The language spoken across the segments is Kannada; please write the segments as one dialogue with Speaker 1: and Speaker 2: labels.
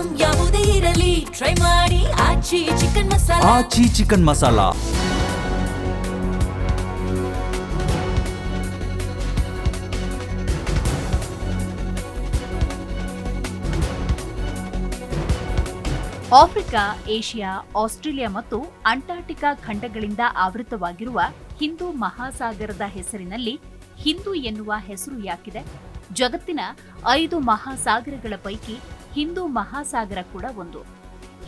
Speaker 1: ಐಟಂ ಯಾವುದೇ ಇರಲಿ ಟ್ರೈ ಮಾಡಿ Aachi chicken masala.
Speaker 2: Aachi chicken masala.
Speaker 3: Africa, Asia, Australia ಮತ್ತು ಅಂಟಾರ್ಟಿಕಾ ಖಂಡಗಳಿಂದ ಆವೃತವಾಗಿರುವ ಹಿಂದೂ ಮಹಾಸಾಗರದ ಹೆಸರಿನಲ್ಲಿ ಹಿಂದೂ ಎನ್ನುವ ಹೆಸರು ಯಾಕಿದೆ? ಜಗತ್ತಿನ 5 ಮಹಾಸಾಗರಗಳ ಪೈಕಿ ಹಿಂದೂ ಮಹಾಸಾಗರ ಕೂಡ ಒಂದು.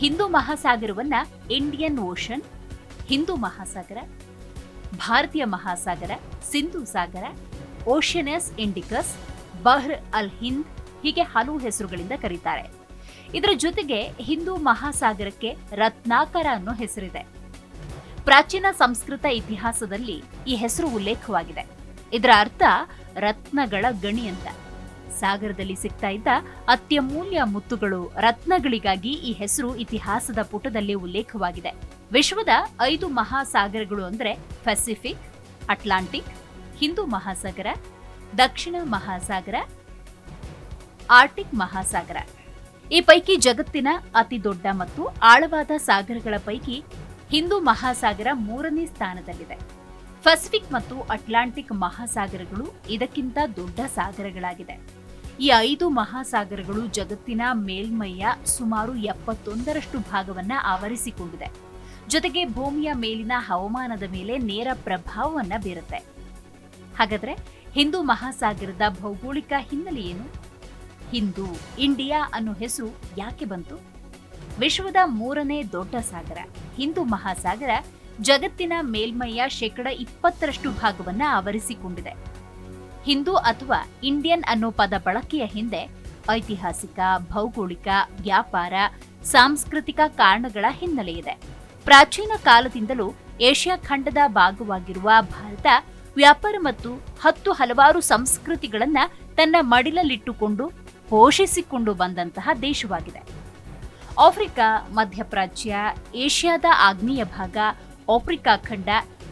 Speaker 3: ಹಿಂದೂ ಮಹಾಸಾಗರವನ್ನ ಇಂಡಿಯನ್ ಓಷನ್, ಹಿಂದೂ ಮಹಾಸಾಗರ, ಭಾರತೀಯ ಮಹಾಸಾಗರ, ಸಿಂಧೂ ಸಾಗರ, ಓಷಿಯನಸ್ ಇಂಡಿಕಸ್, ಬಹ್ರ್ ಅಲ್ ಹಿಂದ್ ಹೀಗೆ ಹಲವು ಹೆಸರುಗಳಿಂದ ಕರೀತಾರೆ. ಇದರ ಜೊತೆಗೆ ಹಿಂದೂ ಮಹಾಸಾಗರಕ್ಕೆ ರತ್ನಾಕರ ಅನ್ನೋ ಹೆಸರಿದೆ. ಪ್ರಾಚೀನ ಸಂಸ್ಕೃತ ಇತಿಹಾಸದಲ್ಲಿ ಈ ಹೆಸರು ಉಲ್ಲೇಖವಾಗಿದೆ. ಇದರ ಅರ್ಥ ರತ್ನಗಳ ಗಣಿ ಅಂತ. ಸಾಗರದಲ್ಲಿ ಸಿಗ್ತಾ ಇದ್ದ ಅತ್ಯಮೂಲ್ಯ ಮುತ್ತುಗಳು, ರತ್ನಗಳಿಗಾಗಿ ಈ ಹೆಸರು ಇತಿಹಾಸದ ಪುಟದಲ್ಲಿ ಉಲ್ಲೇಖವಾಗಿದೆ. ವಿಶ್ವದ 5 ಮಹಾಸಾಗರಗಳು ಅಂದ್ರೆ ಪೆಸಿಫಿಕ್, ಅಟ್ಲಾಂಟಿಕ್, ಹಿಂದೂ ಮಹಾಸಾಗರ, ದಕ್ಷಿಣ ಮಹಾಸಾಗರ, ಆರ್ಟಿಕ್ ಮಹಾಸಾಗರ. ಈ ಪೈಕಿ ಜಗತ್ತಿನ ಅತಿ ದೊಡ್ಡ ಮತ್ತು ಆಳವಾದ ಸಾಗರಗಳ ಪೈಕಿ ಹಿಂದೂ ಮಹಾಸಾಗರ 3ನೇ ಸ್ಥಾನದಲ್ಲಿದೆ. ಪೆಸಿಫಿಕ್ ಮತ್ತು ಅಟ್ಲಾಂಟಿಕ್ ಮಹಾಸಾಗರಗಳು ಇದಕ್ಕಿಂತ ದೊಡ್ಡ ಸಾಗರಗಳಾಗಿದೆ. ಈ 5 ಮಹಾಸಾಗರಗಳು ಜಗತ್ತಿನ ಮೇಲ್ಮೈಯ ಸುಮಾರು 71ರಷ್ಟು ಭಾಗವನ್ನ ಆವರಿಸಿಕೊಂಡಿದೆ. ಜೊತೆಗೆ ಭೂಮಿಯ ಮೇಲಿನ ಹವಾಮಾನದ ಮೇಲೆ ನೇರ ಪ್ರಭಾವವನ್ನ ಬೀರುತ್ತೆ. ಹಾಗಾದ್ರೆ ಹಿಂದೂ ಮಹಾಸಾಗರದ ಭೌಗೋಳಿಕ ಹಿನ್ನೆಲೆ ಏನು? ಹಿಂದೂ, ಇಂಡಿಯಾ ಅನ್ನೋ ಹೆಸರು ಯಾಕೆ ಬಂತು? ವಿಶ್ವದ 3ನೇ ದೊಡ್ಡ ಸಾಗರ ಹಿಂದೂ ಮಹಾಸಾಗರ ಜಗತ್ತಿನ ಮೇಲ್ಮೈಯ 20% ಭಾಗವನ್ನ ಆವರಿಸಿಕೊಂಡಿದೆ. ಹಿಂದೂ ಅಥವಾ ಇಂಡಿಯನ್ ಅನ್ನೋ ಪದ ಬಳಕೆಯ ಹಿಂದೆ ಐತಿಹಾಸಿಕ, ಭೌಗೋಳಿಕ, ವ್ಯಾಪಾರ, ಸಾಂಸ್ಕೃತಿಕ ಕಾರಣಗಳ ಹಿನ್ನೆಲೆ ಇದೆ. ಪ್ರಾಚೀನ ಕಾಲದಿಂದಲೂ ಏಷ್ಯಾ ಖಂಡದ ಭಾಗವಾಗಿರುವ ಭಾರತ ವ್ಯಾಪಾರ ಮತ್ತು ಹಲವಾರು ಸಂಸ್ಕೃತಿಗಳನ್ನ ತನ್ನ ಮಡಿಲಲ್ಲಿಟ್ಟುಕೊಂಡು ಪೋಷಿಸಿಕೊಂಡು ಬಂದಂತಹ ದೇಶವಾಗಿದೆ. ಆಫ್ರಿಕಾ, ಮಧ್ಯಪ್ರಾಚ್ಯ, ಏಷ್ಯಾದ ಆಗ್ನೇಯ ಭಾಗ, ಆಫ್ರಿಕಾ ಖಂಡ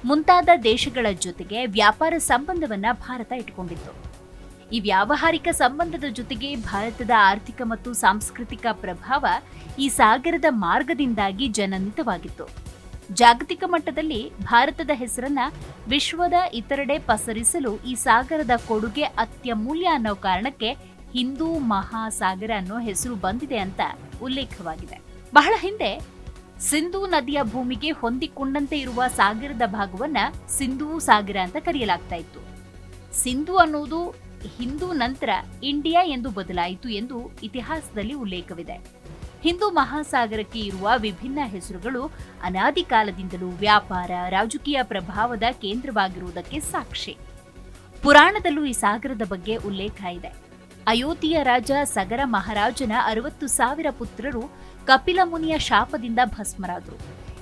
Speaker 3: ಮುಂತಾದ ದೇಶಗಳ ಜೊತೆಗೆ ವ್ಯಾಪಾರ ಸಂಬಂಧವನ್ನ ಭಾರತ ಇಟ್ಟುಕೊಂಡಿತ್ತು. ಈ ವ್ಯಾವಹಾರಿಕ ಸಂಬಂಧದ ಜೊತೆಗೆ ಭಾರತದ ಆರ್ಥಿಕ ಮತ್ತು ಸಾಂಸ್ಕೃತಿಕ ಪ್ರಭಾವ ಈ ಸಾಗರದ ಮಾರ್ಗದಿಂದಾಗಿ ಜನನಿತವಾಗಿತ್ತು. ಜಾಗತಿಕ ಮಟ್ಟದಲ್ಲಿ ಭಾರತದ ಹೆಸರನ್ನ ವಿಶ್ವದ ಇತರೆಡೆ ಪಸರಿಸಲು ಈ ಸಾಗರದ ಕೊಡುಗೆ ಅತ್ಯಮೂಲ್ಯ ಅನ್ನೋ ಕಾರಣಕ್ಕೆ ಹಿಂದೂ ಮಹಾಸಾಗರ ಅನ್ನೋ ಹೆಸರು ಬಂದಿದೆ ಅಂತ ಉಲ್ಲೇಖವಾಗಿದೆ. ಬಹಳ ಹಿಂದೆ ಸಿಂಧೂ ನದಿಯ ಭೂಮಿಗೆ ಹೊಂದಿಕೊಂಡಂತೆ ಇರುವ ಸಾಗರದ ಭಾಗವನ್ನ ಸಿಂಧೂ ಸಾಗರ ಅಂತ ಕರೆಯಲಾಗ್ತಾ ಇತ್ತು. ಸಿಂಧೂ ಅನ್ನುವುದು ಹಿಂದೂ ನಂತರ ಇಂಡಿಯಾ ಎಂದು ಬದಲಾಯಿತು ಎಂದು ಇತಿಹಾಸದಲ್ಲಿ ಉಲ್ಲೇಖವಿದೆ. ಹಿಂದೂ ಮಹಾಸಾಗರಕ್ಕೆ ಇರುವ ವಿಭಿನ್ನ ಹೆಸರುಗಳು ಅನಾದಿ ಕಾಲದಿಂದಲೂ ವ್ಯಾಪಾರ, ರಾಜಕೀಯ ಪ್ರಭಾವದ ಕೇಂದ್ರವಾಗಿರುವುದಕ್ಕೆ ಸಾಕ್ಷಿ. ಪುರಾಣದಲ್ಲೂ ಈ ಸಾಗರದ ಬಗ್ಗೆ ಉಲ್ಲೇಖ ಇದೆ. ಅಯೋಧ್ಯೆಯ ರಾಜ ಸಗರ ಮಹಾರಾಜನ 60,000 ಪುತ್ರರು ಕಪಿಲ ಮುನಿಯ ಶಾಪದಿಂದ ಭಸ್ಮರಾದ್ರು.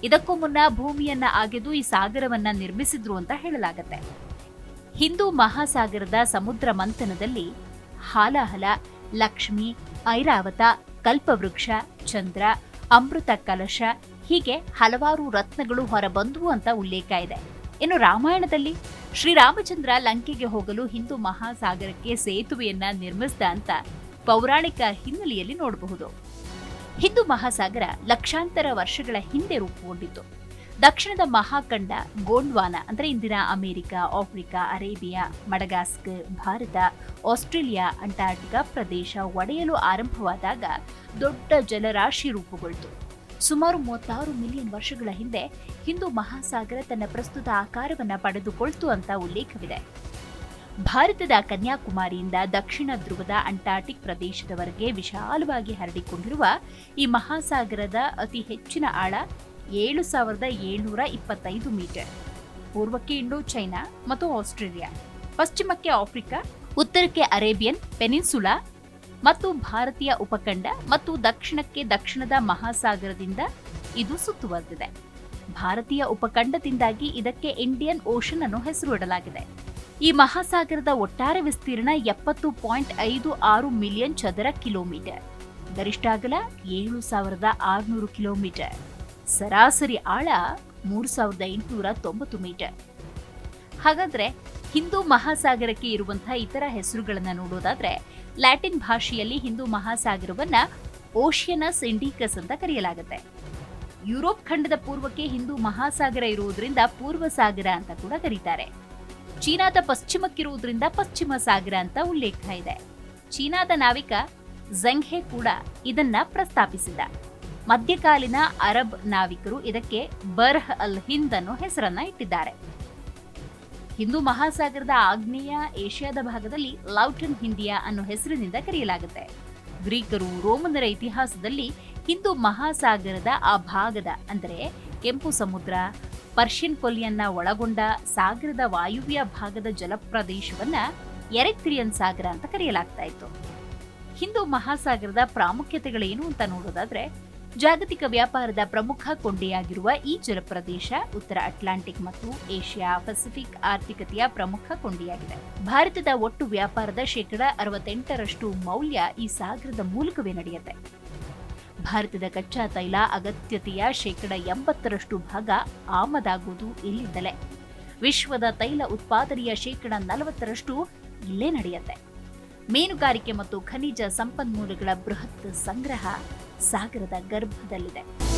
Speaker 3: ಇದಕ್ಕೂ ಮುನ್ನ ಭೂಮಿಯನ್ನ ಅಗೆದು ಈ ಸಾಗರವನ್ನ ನಿರ್ಮಿಸಿದ್ರು ಅಂತ ಹೇಳಲಾಗತ್ತೆ. ಹಿಂದೂ ಮಹಾಸಾಗರದ ಸಮುದ್ರ ಮಂಥನದಲ್ಲಿ ಹಾಲಾಹಲ, ಲಕ್ಷ್ಮಿ, ಐರಾವತ, ಕಲ್ಪವೃಕ್ಷ, ಚಂದ್ರ, ಅಮೃತ ಕಲಶ ಹೀಗೆ ಹಲವಾರು ರತ್ನಗಳು ಹೊರಬಂದುವು ಅಂತ ಉಲ್ಲೇಖ ಇದೆ. ಇನ್ನು ರಾಮಾಯಣದಲ್ಲಿ ಶ್ರೀರಾಮಚಂದ್ರ ಲಂಕೆಗೆ ಹೋಗಲು ಹಿಂದೂ ಮಹಾಸಾಗರಕ್ಕೆ ಸೇತುವೆಯನ್ನ ನಿರ್ಮಿಸಿದ ಅಂತ ಪೌರಾಣಿಕ ಹಿನ್ನೆಲೆಯಲ್ಲಿ ನೋಡಬಹುದು. ಹಿಂದೂ ಮಹಾಸಾಗರ ಲಕ್ಷಾಂತರ ವರ್ಷಗಳ ಹಿಂದೆ ರೂಪುಗೊಂಡಿತ್ತು. ದಕ್ಷಿಣದ ಮಹಾಖಂಡ ಗೋಂಡ್ವಾನ ಅಂದ್ರೆ ಇಂದಿನ America, Africa, Arabia, Madagascar, Bharat, Australia, Antarctica ಪ್ರದೇಶ ಒಡೆಯಲು ಆರಂಭವಾದಾಗ ದೊಡ್ಡ ಜಲರಾಶಿ ರೂಪುಗೊಳ್ತು. ಸುಮಾರು 36 ಮಿಲಿಯನ್ ವರ್ಷಗಳ ಹಿಂದೆ ಹಿಂದೂ ಮಹಾಸಾಗರ ತನ್ನ ಪ್ರಸ್ತುತ ಆಕಾರವನ್ನ ಪಡೆದುಕೊಳ್ತು ಅಂತ ಉಲ್ಲೇಖವಿದೆ. ಭಾರತದ ಕನ್ಯಾಕುಮಾರಿಯಿಂದ ದಕ್ಷಿಣ ಧ್ರುವದ ಅಂಟಾರ್ಟಿಕ್ ಪ್ರದೇಶದವರೆಗೆ ವಿಶಾಲವಾಗಿ ಹರಡಿಕೊಂಡಿರುವ ಈ ಮಹಾಸಾಗರದ ಅತಿ ಹೆಚ್ಚಿನ ಆಳ 7,725 ಮೀಟರ್. ಪೂರ್ವಕ್ಕೆ ಇಂಡೋ ಚೈನಾ ಮತ್ತು ಆಸ್ಟ್ರೇಲಿಯಾ, ಪಶ್ಚಿಮಕ್ಕೆ ಆಫ್ರಿಕಾ, ಉತ್ತರಕ್ಕೆ ಅರೇಬಿಯನ್ ಪೆನಿನ್ಸುಲಾ ಮತ್ತು ಭಾರತೀಯ ಉಪಖಂಡ ಮತ್ತು ದಕ್ಷಿಣಕ್ಕೆ ದಕ್ಷಿಣದ ಮಹಾಸಾಗರದಿಂದ ಇದು ಸುತ್ತುವರೆದಿದೆ. ಭಾರತೀಯ ಉಪಖಂಡದಿಂದಾಗಿ ಇದಕ್ಕೆ ಇಂಡಿಯನ್ ಓಷನ್ ಅನ್ನೋ ಹೆಸರು ಇಡಲಾಗಿದೆ. ಈ ಮಹಾಸಾಗರದ ಒಟ್ಟಾರೆ ವಿಸ್ತೀರ್ಣ 70.56 ಮಿಲಿಯನ್ ಚದರ ಕಿಲೋಮೀಟರ್. ಗರಿಷ್ಠ ಅಗಲ 7,600 ಕಿಲೋಮೀಟರ್. ಸರಾಸರಿ ಆಳ 3,890 ಮೀಟರ್. ಹಾಗಾದ್ರೆ ಹಿಂದೂ ಮಹಾಸಾಗರಕ್ಕೆ ಇರುವಂತಹ ಇತರ ಹೆಸರುಗಳನ್ನ ನೋಡೋದಾದ್ರೆ ಲ್ಯಾಟಿನ್ ಭಾಷೆಯಲ್ಲಿ ಹಿಂದೂ ಮಹಾಸಾಗರವನ್ನ ಓಷಿಯನಸ್ ಇಂಡಿಕಸ್ ಅಂತ ಕರೆಯಲಾಗುತ್ತೆ. ಯುರೋಪ್ ಖಂಡದ ಪೂರ್ವಕ್ಕೆ ಹಿಂದೂ ಮಹಾಸಾಗರ ಇರುವುದರಿಂದ ಪೂರ್ವ ಸಾಗರ ಅಂತ ಕೂಡ ಕರೀತಾರೆ. ಚೀನಾದ ಪಶ್ಚಿಮಕ್ಕಿರುವುದರಿಂದ ಪಶ್ಚಿಮ ಸಾಗರ ಅಂತ ಉಲ್ಲೇಖ ಇದೆ. ಚೀನಾದ ನಾವಿಕ ಝೆಂಗ್ ಕೂಡ ಇದನ್ನ ಪ್ರಸ್ತಾಪಿಸಿದ. ಮಧ್ಯಕಾಲೀನ ಅರಬ್ ನಾವಿಕರು ಇದಕ್ಕೆ ಬರ್ಹ್ ಅಲ್ ಹಿಂದ್ ಅನ್ನೋ ಹೆಸರನ್ನ ಇಟ್ಟಿದ್ದಾರೆ. ಹಿಂದೂ ಮಹಾಸಾಗರದ ಆಗ್ನೇಯ ಏಷ್ಯಾದ ಭಾಗದಲ್ಲಿ ಲೌಟನ್ ಹಿಂಡಿಯಾ ಅನ್ನೋ ಹೆಸರಿನಿಂದ ಕರೆಯಲಾಗುತ್ತೆ. ಗ್ರೀಕರು, ರೋಮನರ ಇತಿಹಾಸದಲ್ಲಿ ಹಿಂದೂ ಮಹಾಸಾಗರದ ಆ ಭಾಗದ ಅಂದರೆ ಕೆಂಪು ಸಮುದ್ರ, ಪರ್ಷಿಯನ್ ಕೊಲ್ಲಿಯನ್ನ ಒಳಗೊಂಡ ಸಾಗರದ ವಾಯುವ್ಯ ಭಾಗದ ಜಲಪ್ರದೇಶವನ್ನ ಎರಿತ್ರಿಯನ್ ಸಾಗರ ಅಂತ ಕರೆಯಲಾಗ್ತಾ ಇತ್ತು. ಹಿಂದೂ ಮಹಾಸಾಗರದ ಪ್ರಾಮುಖ್ಯತೆಗಳೇನು ಅಂತ ನೋಡೋದಾದ್ರೆ, ಜಾಗತಿಕ ವ್ಯಾಪಾರದ ಪ್ರಮುಖ ಕೊಂಡಿಯಾಗಿರುವ ಈ ಜಲಪ್ರದೇಶ ಉತ್ತರ ಅಟ್ಲಾಂಟಿಕ್ ಮತ್ತು ಏಷ್ಯಾ ಪೆಸಿಫಿಕ್ ಆರ್ಥಿಕತೆಯ ಪ್ರಮುಖ ಕೊಂಡಿಯಾಗಿದೆ. ಭಾರತದ ಒಟ್ಟು ವ್ಯಾಪಾರದ 68% ಮೌಲ್ಯ ಈ ಸಾಗರದ ಮೂಲಕವೇ ನಡೆಯುತ್ತೆ. ಭಾರತದ ಕಚ್ಚಾ ತೈಲ ಅಗತ್ಯತೆಯ 80% ಭಾಗ ಆಮದಾಗುವುದು ಇಲ್ಲಿಂದಲೇ. ವಿಶ್ವದ ತೈಲ ಉತ್ಪಾದನೆಯ 40% ಇಲ್ಲೇ ನಡೆಯುತ್ತೆ. ಮೀನುಗಾರಿಕೆ ಮತ್ತು ಖನಿಜ ಸಂಪನ್ಮೂಲಗಳ ಬೃಹತ್ ಸಂಗ್ರಹ ಸಾಗರದ ಗರ್ಭದಲ್ಲಿದೆ.